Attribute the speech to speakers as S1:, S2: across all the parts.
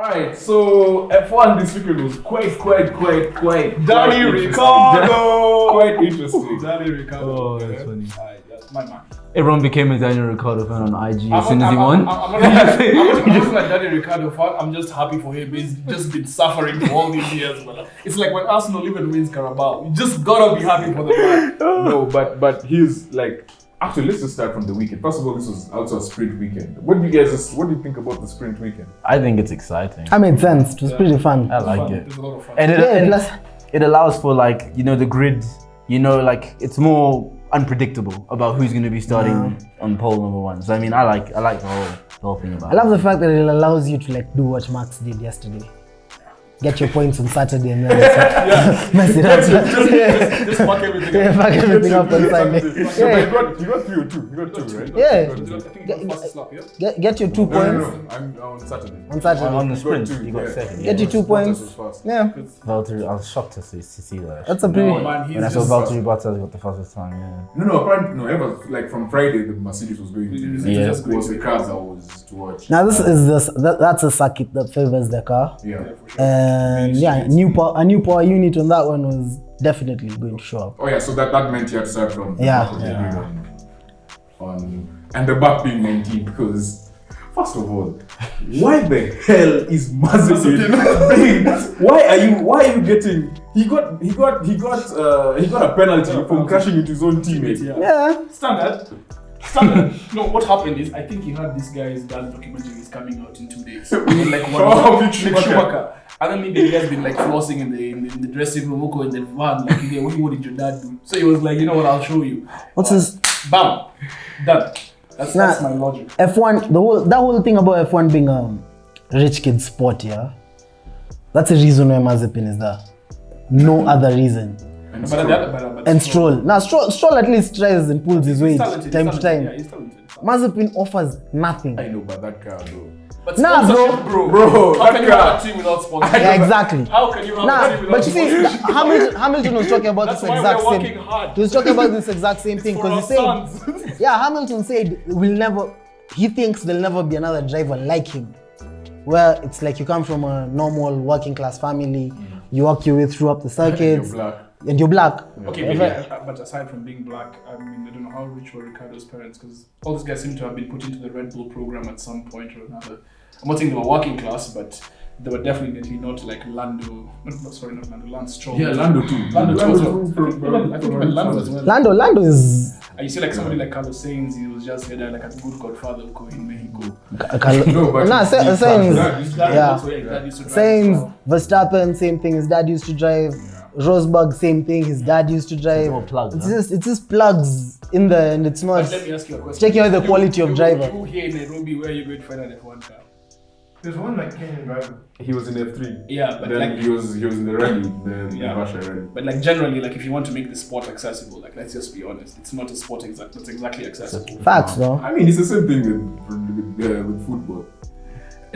S1: Alright, so F1 this weekend was quite
S2: Danny Ricciardo!
S1: Quite interesting.
S2: Danny Ricciardo.
S3: Oh, that's funny.
S2: That's my man.
S3: Everyone became a Daniel Ricciardo fan on IG as soon as he won.
S2: I'm not a Danny Ricciardo fan. I'm just happy for him. He's just been suffering for all these years. But it's like when Arsenal even wins Carabao. You just gotta be happy for the man.
S1: No, but he's like. Actually, let's just start from the weekend. First of all, this was also a sprint weekend. What do you think about the sprint weekend?
S3: I think it's exciting.
S4: I made sense. It was pretty fun.
S3: I like it.
S2: There's a lot of fun.
S3: And
S4: plus,
S3: it allows for like, the grid, it's more unpredictable about who's going to be starting on pole number one. So I mean, I like the whole thing about it.
S4: I love the fact that it allows you to do what Max did yesterday. Get your points on Saturday and then mess it up.
S2: Just fuck everything up.
S4: Fuck everything up on Sunday.
S1: So you got 3 or 2. You got 2, right?
S4: Yeah.
S2: I think the fastest lap, yeah?
S4: Get your 2 points
S1: No. I'm on Saturday.
S4: on Saturday.
S3: On the sprint,
S1: two,
S3: you got
S1: yeah.
S3: second.
S4: Get your 2 points.
S1: Was fast.
S4: Yeah,
S3: Valtteri, I was shocked to see that.
S4: that's a pretty.
S2: No, man, he's
S3: When I saw
S2: just...
S3: Valtteri Bottas got the fastest time, yeah.
S1: No, apparently, ever like from Friday, the Mercedes was going to.
S3: Yeah.
S1: It was the cars that was to watch.
S4: Now that's a circuit that favors the car,
S1: Yeah.
S2: for sure.
S4: and a new power unit on that one was definitely going to show up.
S1: Oh yeah, so that meant you had to start from
S4: Yeah.
S1: and the back being 19 because first of all, why the hell is Mazepin? why are you getting? He got a penalty from crashing into his own teammate.
S4: Yeah.
S2: Standard. No, what happened is I think he had this guy's dad documentary is coming out in 2 days. Like
S1: Mick
S2: Schumacher. And then maybe the guy's been like flossing in the dressing room, or in the van, like, yeah, what did your dad do? So he was like, you know what, I'll show you.
S4: What's his?
S2: Bam. Done. That's my logic.
S4: F1, that whole thing about F1 being a rich kid sport, yeah. That's the reason why Mazepin is there. No other reason.
S1: And
S4: Stroll. Now Stroll at least tries and pulls his weight time to time.
S2: Yeah, he's talented.
S4: Mazepin offers nothing.
S1: I know, but that car though.
S2: But
S4: Nah,
S2: sponsorship,
S1: Bro,
S2: how can you have a team without sponsorship?
S4: Yeah, exactly.
S2: How can you have a team without
S4: But you see, Hamilton was talking about
S2: That's
S4: this
S2: why
S4: exact
S2: we're
S4: same.
S2: working hard.
S4: He was talking about this exact same thing
S2: For our
S4: because he said,
S2: sons.
S4: yeah, Hamilton said he thinks there'll never be another driver like him, where it's like you come from a normal working class family, you work your way through up the circuits, and you're black.
S2: Okay, maybe, but aside from being black, I mean, I don't know how rich were Ricciardo's parents, because all these guys seem to have been put into the Red Bull program at some point or another. I'm not saying they were working class, but they were definitely not like Lance Stroll.
S1: Yeah, Lando too.
S2: Lando too as well. I think even Lando as well.
S4: Lando is.
S2: You see, like somebody like Carlos Sainz, he was just there like a good godfather in Mexico.
S4: Sainz, Verstappen, same thing. His dad used to drive. Rosberg, same thing. His dad used to drive. It's just plugs in there, and it's not.
S2: But let me ask you a question.
S4: Taking out the quality of driver.
S2: You here in Nairobi, where are you going to find an F1 car?
S5: There's one like Kenyan driver.
S1: He was in F3.
S2: Yeah, but
S1: then
S2: like
S1: he was in the rally, the Russia rally.
S2: But like generally, like if you want to make the sport accessible, like let's just be honest, it's not a sport that's exactly accessible.
S4: Facts, though.
S1: I mean, it's the same thing with football.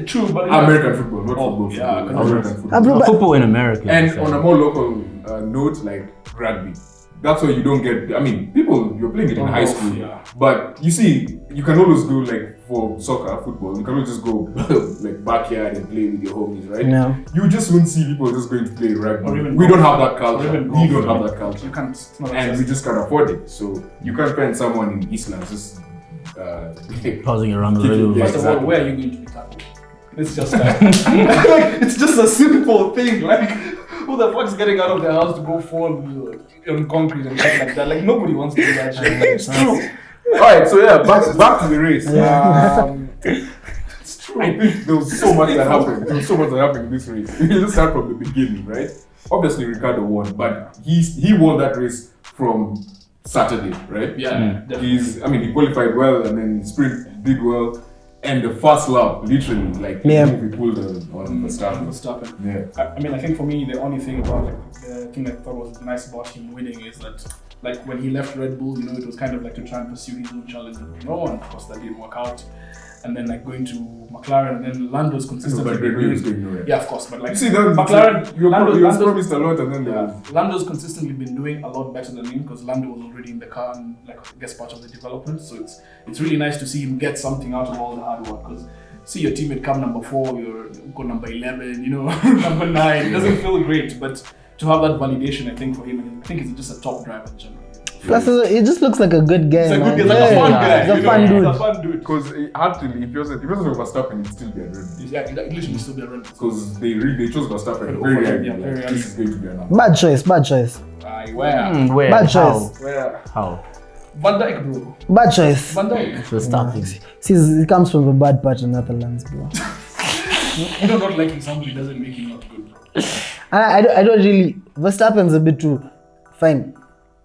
S2: True, but
S1: American football, not football.
S2: Yeah,
S1: football. American football.
S3: Football in America.
S1: And on a more local note, like rugby. That's why you don't get. I mean, you're playing it in high school, but you see, you can always go like for soccer, football. You can always just go like backyard and play with your homies, right?
S4: No.
S1: You just won't see people just going to play rugby.
S2: We
S1: don't have that culture. We don't have that
S2: You
S1: culture,
S2: can't.
S1: and we just can't afford it. So you can't find someone in Eastland just
S3: pausing around the radio.
S1: Yeah,
S2: First of all, where are you going to be tackled? It's just like it's just a simple thing. Like, who the fuck is getting out of their house to go fall on concrete and stuff like that? Like, nobody wants to do that shit. It's true.
S1: Alright, so yeah, back to the race.
S2: It's true.
S1: I think there was so much that happened. There was so much that happened in this race. We just start from the beginning, right? Obviously, Ricciardo won, but he won that race from Saturday, right?
S2: Yeah, definitely.
S1: He qualified well, and then sprint did well. And the first lap, literally, like, he pulled on
S2: Verstappen.
S1: Yeah.
S2: I mean, I think for me, the only thing about the thing I thought was nice about him winning is that, like, when he left Red Bull, it was kind of like to try and pursue his own challenge with Renault, and of course that didn't work out. And then like going to McLaren, and then Lando's consistently
S1: Yeah,
S2: of course, but like
S1: you see, that
S2: McLaren,
S1: you promised a lot, and then
S2: Lando's consistently been doing a lot better than him because Lando was already in the car and like I guess part of the development. So it's really nice to see him get something out of all the hard work because see your teammate come number 4, you're go number 11, you know, number 9. It doesn't feel great, but to have that validation, I think for him, I think he's just a top driver in general.
S4: Plus, he just looks like a good guy.
S2: He's a
S4: man.
S2: good guy, like a fun guy.
S4: He's a
S2: you know?
S4: fun dude.
S2: He's a fun dude.
S1: Because actually, if it wasn't Verstappen, it'd still be a Red Bull.
S2: Yeah, it literally still be a Red Bull.
S1: Because they chose Verstappen
S2: Very
S1: very
S2: early,
S1: early.
S2: very
S1: Like,
S2: early.
S1: this is going to be another.
S4: Bad choice.
S2: Where?
S3: Where?
S4: Bad
S3: How?
S4: choice.
S2: Where?
S3: How?
S2: Van Dijk, bro.
S4: Bad choice.
S2: Van Dijk.
S3: Verstappen.
S4: See, it comes from the bad part of Netherlands, bro.
S2: You know, not liking somebody doesn't make him not good.
S4: I don't really. Verstappen's a bit too fine.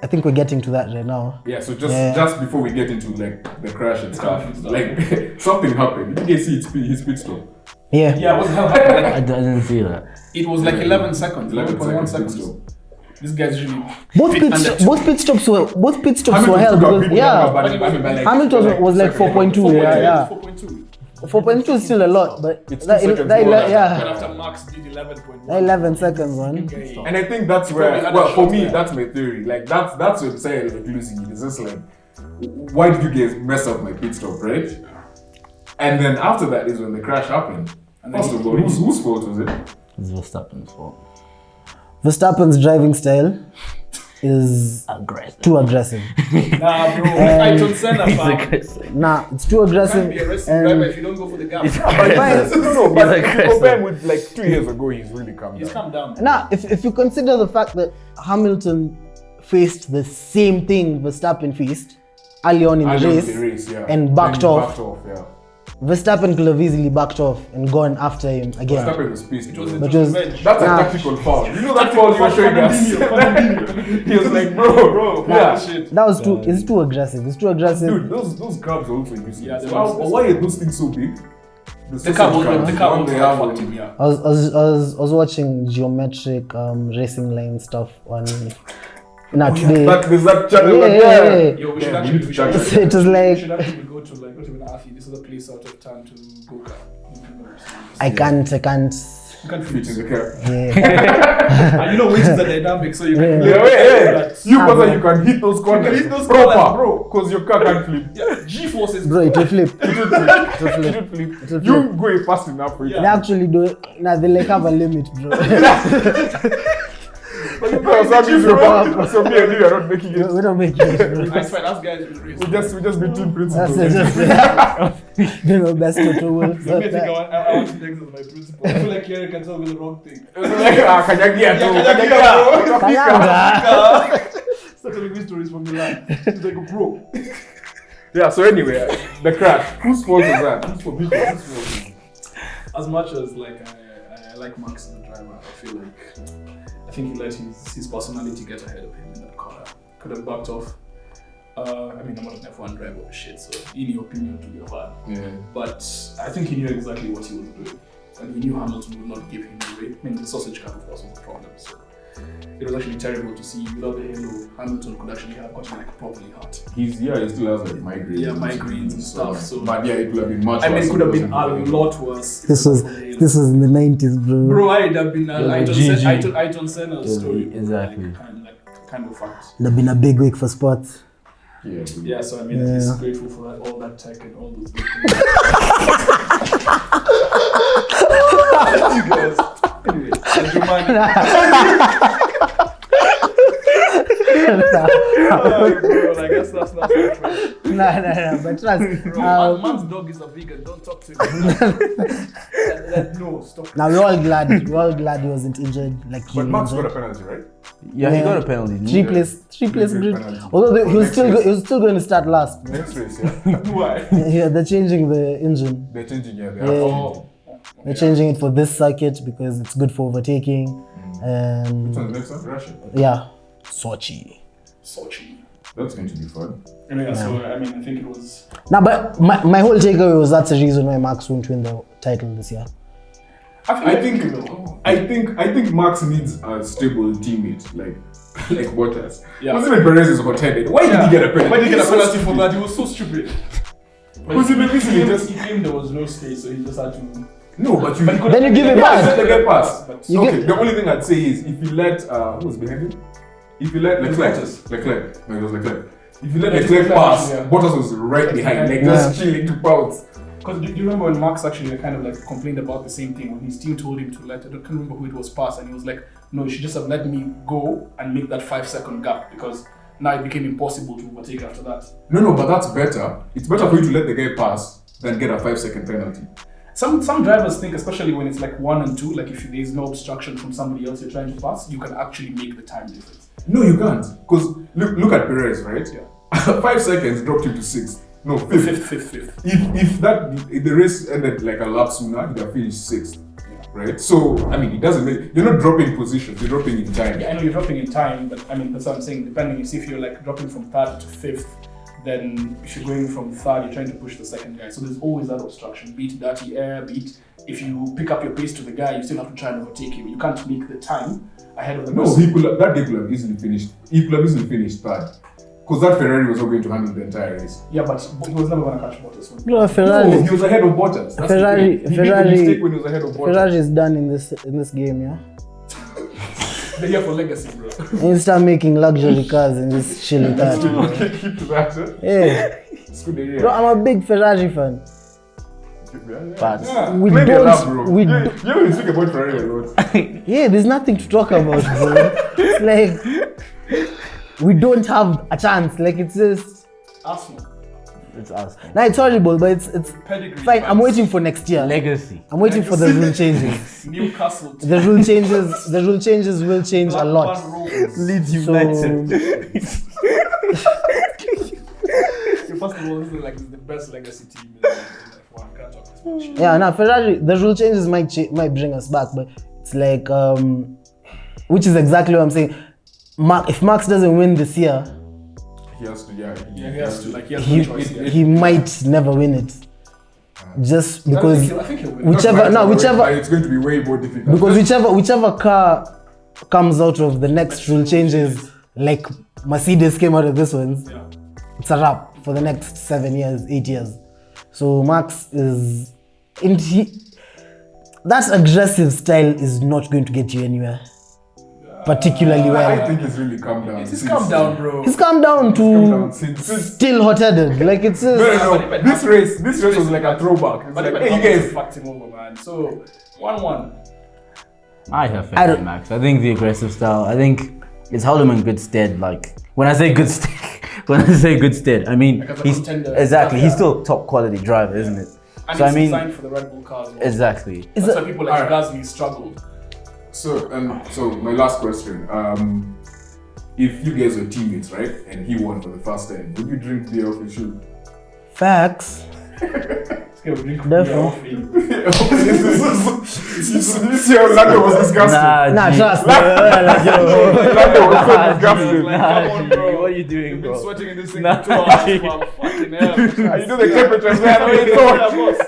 S4: I think we're getting to that right now.
S1: Yeah, so just before we get into like the crash and stuff, like something happened. Did you guys see his pit stop?
S4: Yeah.
S2: Yeah, what the hell happened?
S3: I didn't see that.
S2: It was like 11 seconds.
S1: 11
S2: seconds.
S1: seconds.
S2: This guy's usually
S4: Both pit stops were held because Hamilton was like 4.2. Yeah.
S2: 4.2.
S4: 4.2 is still a lot, but
S1: It's 2
S4: that,
S1: seconds
S4: that,
S1: more than
S4: yeah,
S2: But after Max did 11.1.
S4: 11 seconds, man.
S2: Okay.
S1: And I think that's where,
S2: Probably
S1: well,
S2: had a
S1: for
S2: shot
S1: me,
S2: there.
S1: that's my theory. Like that's what I'm saying, like losing it. It's just like, why did you guys mess up my pit stop, right? And then after that is when the crash happened.
S2: And then
S1: First of all, whose fault was it?
S3: It's Verstappen's fault.
S4: Verstappen's driving style is
S3: Aggressive.
S4: too aggressive.
S2: Nah, bro. Ayrton Senna,
S3: He's
S2: fam.
S3: aggressive.
S4: Nah, it's too
S2: You can't
S4: aggressive.
S2: be a racing driver if you don't go for the gap.
S1: No, but
S3: He's
S1: if you
S3: aggressive.
S1: compare him with like 2 years ago, he's really calm
S2: He's
S1: down.
S2: calm down.
S4: Nah, if you consider the fact that Hamilton faced the same thing Verstappen faced early on in the race,
S1: yeah.
S4: and
S1: Then
S4: backed
S1: he
S4: off.
S1: Backed off, yeah.
S4: Verstappen could have easily backed off and gone after him again.
S1: Verstappen was pissed.
S2: It was
S4: But it was-
S2: revenge.
S1: That's
S4: Nah.
S1: a tactical foul. You know that foul you were showing us? He was like, bro,
S2: Yeah.
S1: yeah.
S2: Shit.
S4: It's too aggressive. It's too aggressive.
S1: Dude, those crabs are also useless.
S2: Yeah, they're
S1: Why-
S2: useless.
S1: why are those things so big?
S2: The car was
S1: One they have
S2: fucked
S1: on-
S2: him, yeah.
S4: I was watching geometric racing line stuff on today.
S1: There's that channel.
S4: Yeah.
S2: Yo, we should
S1: Yeah,
S2: actually,
S1: we need to
S2: we
S1: check
S2: should,
S1: it.
S4: It was
S2: we
S4: like
S2: should actually go to like, not even Afi, this is a place out of town to go kart.
S4: I can't.
S2: You can't
S1: Fit
S2: fit
S1: in the car.
S4: Yeah.
S2: And you know, weight is a dynamic, so you can
S4: Yeah.
S2: play
S1: Yeah,
S2: that.
S1: wait. You brother, you can hit those corners.
S2: hit those
S1: proper,
S2: corners,
S1: bro. Because your car can't flip.
S2: Yeah, G-forces.
S4: Bro, it will flip.
S1: It will flip.
S4: It will
S1: You
S4: flip.
S1: go fast enough for it.
S2: Yeah.
S4: They actually do it. Nah, they like have a limit, bro.
S1: No, that means you're bad. So me and you are not making it.
S4: We don't make it, bro.
S2: That's fine, us guys will race.
S1: We just be team
S4: That's
S1: principles.
S4: it. Just best to will.
S2: Let me think I want to take this as my principle. I feel like Kerry can tell me the wrong thing.
S1: Kanyagia too.
S2: Kanyagia.
S4: Kayanga.
S2: Start telling me stories from Milan. He's like, bro.
S1: Yeah, so anyway, the crash. Whose fault was that? Whose fault? Whose fault?
S2: As much as like I like Max as a driver, I think he let his personality get ahead of him in that corner. Could have backed off. I mean, I'm not an F1 driver or shit, so in your opinion to your heart.
S1: Yeah.
S2: But I think he knew exactly what he was doing. And he knew Hamilton would not give him away. I mean, the sausage car, of course, was the problem. So it was actually terrible to see without the halo, Hamilton could actually have gotten like properly hurt.
S1: He still has like migraines.
S2: Yeah, migraines and stuff. So,
S1: but yeah, it could have been much
S2: I mean,
S1: worse
S2: it could have
S1: if
S2: been a
S1: wasn't
S2: lot worse. if
S4: This
S2: it
S4: was
S2: wasn't for the halo.
S4: this was in the 90s, bro.
S2: Bro, I'd have been
S3: GG.
S2: Ayrton Senna's story.
S3: Exactly.
S2: Kind of fact.
S4: It'd have been a big week for sports.
S1: Yeah, dude.
S2: Yeah, so I mean,
S4: Yeah.
S2: he's grateful for that, all that tech and all those good things. You guys. Anyway, bro, I guess that's not so true.
S4: Nah, but trust.
S2: Bro, man's dog is a vegan. Don't talk to him. No, stop.
S4: Now we're all glad he wasn't injured like he
S1: But Max got a
S4: injured.
S1: penalty, right?
S3: Yeah, he got a penalty. didn't he?
S4: Three place
S1: Three
S4: grid.
S1: penalty.
S4: Although he was
S1: Next
S4: still going to start last.
S1: Next race, yeah.
S2: Why?
S4: Yeah, they're changing the engine.
S1: They're changing, yeah.
S2: Oh.
S4: They're changing it for this circuit because it's good for overtaking. And
S1: So the next one, Russia.
S4: yeah, Sochi.
S2: Sochi.
S1: That's going to be fun.
S2: Anyway, so I mean, I think it was.
S4: Nah, but my whole takeaway was that's the reason why Max won't win the title this year.
S1: I think Max needs a stable teammate like Bottas.
S2: Yeah.
S1: Wasn't it Perez is hot-headed? Why did he get a penalty?
S2: Why did he get a
S1: He's so
S2: penalty for
S1: stupid.
S2: that? He was so stupid.
S1: Was it maybe
S2: He
S1: just
S2: claimed there was no space, so he just had to.
S1: no? But you
S4: Then you give it
S1: yeah,
S4: back.
S1: let the get pass.
S2: But
S4: You
S1: Okay,
S4: get-
S1: the only thing I'd say is if you let who was behind him? If you let Leclerc, no, it was Leclerc. If you let
S2: Yeah, it's
S1: Leclerc
S2: Leclerc,
S1: pass,
S2: yeah.
S1: Bottas was right behind, like
S4: Yeah.
S1: just chilling to pounce.
S2: Because do you remember when Max actually kind of like complained about the same thing when his team told him to I can't remember who it was pass, and he was like, no, you should just have let me go and make that 5-second gap because now it became impossible to overtake after that.
S1: No, but that's better. It's better for you to let the guy pass than get a 5-second penalty.
S2: Some drivers think, especially when it's like 1 and 2, like if there is no obstruction from somebody else you're trying to pass, you can actually make the time difference.
S1: No, you can't. Because look at Perez, right?
S2: Yeah.
S1: 5 seconds dropped him to 6th. No, 5th.
S2: Fifth.
S1: If the race ended like a lap sooner, he'd have finished 6th. Right? So, I mean, it doesn't make... You're not dropping positions, you're dropping in time.
S2: Yeah, I know you're dropping in time, but I mean, that's what I'm saying. Depending, if you're like dropping from 3rd to 5th, then if you're going from 3rd, you're trying to push the second guy. So there's always that obstruction. Beat dirty air, beat... If you pick up your pace to the guy, you still have to try and overtake him. You can't make the time ahead of the person.
S1: That day could have easily finished. He could have easily finished 3rd. Because that Ferrari was not going to handle the entire race.
S2: Yeah, but he was never going to catch Bottas.
S4: No, Ferrari.
S1: No, he was ahead of Bottas. That's
S4: Ferrari.
S1: the thing. He made a mistake when he was ahead of Bottas.
S4: Ferrari is done in this game, yeah.
S2: They're here for legacy, bro.
S4: And you start making luxury cars and just chill with that.
S1: Okay, keep to that. Huh?
S4: Yeah.
S1: It's good to hear.
S4: Bro, I'm a big Ferrari fan.
S3: But
S4: We
S1: Maybe
S4: don't-
S1: a lap, bro.
S4: we
S1: yeah,
S4: do-
S1: you know, you speak about Ferrari a lot.
S4: Yeah, there's nothing to talk about, bro. It's like we don't have a chance. Like it's just
S2: Arsenal.
S3: it's us.
S4: no, it's horrible, but it's
S2: Pedigree.
S4: fine. I'm waiting for next year.
S3: Legacy.
S4: I'm waiting for the rule changes.
S2: Newcastle.
S4: The rule changes will change a lot.
S3: Leeds
S4: So
S2: First of all, this is like the best legacy team in F1. Can't talk this much.
S4: yeah, now Ferrari, the rule changes might bring us back, but it's like which is exactly what I'm saying. If Max doesn't win this year,
S1: He has to,
S2: Yeah, he has to. Like, he has no choice.
S4: he might never win it. Just because
S2: I think he'll win.
S4: whichever
S1: It's going to be way more difficult.
S4: because whichever car comes out of the next rule changes, like Mercedes came out of this one,
S2: Yeah.
S4: it's a wrap for the next 7 years, 8 years. So Max is that aggressive style is not going to get you anywhere, particularly
S1: I
S4: well.
S1: think he's really calmed down.
S2: It's calm down, bro.
S4: He's come down
S1: Calm down
S4: to
S1: since.
S4: still hot-headed. Like it's just,
S1: No. This race was like a throwback. It's
S2: But
S1: like,
S2: even
S1: hey, you guys.
S2: fucked him over, man. So 1-1.
S3: I have
S4: I
S3: faith
S4: don't-
S3: in Max. I think the aggressive style. I think it's held him in good stead. Like when I say good stead, I mean
S2: Like as a
S3: he's
S2: contender.
S3: exactly. He's
S2: Yeah.
S3: still top quality driver, isn't it?
S2: And
S3: So I
S2: it's
S3: mean,
S2: designed for the Red Bull cars. Well.
S3: exactly.
S2: That's why people like
S1: Alright.
S2: Gasly struggled.
S1: So my last question. If you guys were teammates, right, and he won for the first time, would you drink beer off his shoe?
S4: facts.
S2: Okay, we'll drink
S4: Therefore-
S2: beer off him.
S1: This year Lando was disgusting.
S4: Nah,
S3: G.
S4: trust me. Like,
S1: Lando was so
S3: Nah,
S1: disgusting.
S2: Like, come on, bro.
S3: What are you doing,
S2: You've been
S3: bro?
S2: sweating in this thing
S3: Nah,
S2: for 2 hours,
S3: G.
S2: man. Fucking hell.
S1: And you know the temperatures there. I mean,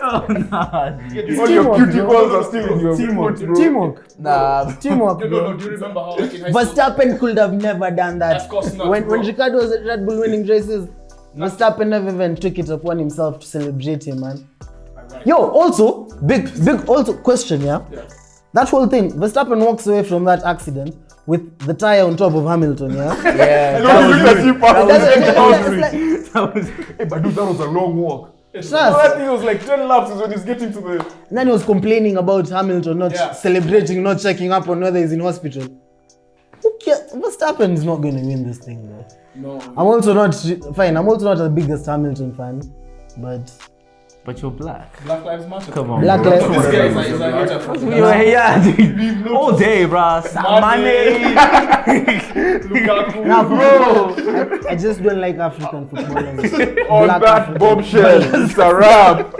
S3: Oh, nah, G.
S1: all your
S4: Teamwork,
S1: cuticles are still in your
S3: Teamwork,
S1: foot, bro.
S4: Teamwork.
S3: Nah,
S4: Teamwork,
S2: No,
S4: bro.
S2: do you remember how like in high school?
S4: Verstappen could have never done that.
S2: Of course not,
S4: When
S2: bro.
S4: Ricciardo was at Red Bull winning races, Verstappen never even took it upon himself to celebrate him, man.
S2: Right.
S4: Yo, also, big also question, yeah?
S2: Yeah.
S4: That whole thing, Verstappen walks away from that accident with the tire on top of Hamilton, yeah?
S3: yeah,
S1: I know you look at you,
S4: That's-
S3: that was
S1: Hey, but dude, that was a long walk.
S2: It's
S4: Trust.
S1: That thing was like 10 laps is when he's getting to the...
S4: And then he was complaining about Hamilton not
S2: Yeah.
S4: celebrating, not checking up on whether he's in hospital. Who cares? Verstappen is not going to win this thing, bro.
S2: No.
S4: I'm also not the biggest Hamilton fan,
S3: but you're black.
S2: Black Lives Matter.
S3: Come on,
S4: Black
S3: bro.
S4: Lives-
S2: This guy is a hater for
S3: We were yeah, dude. All day, bruh. Mane.
S2: Lukaku.
S4: Now, bro, I just don't like African footballers.
S1: On
S4: Black
S1: that
S4: African
S1: bombshell, it's a wrap.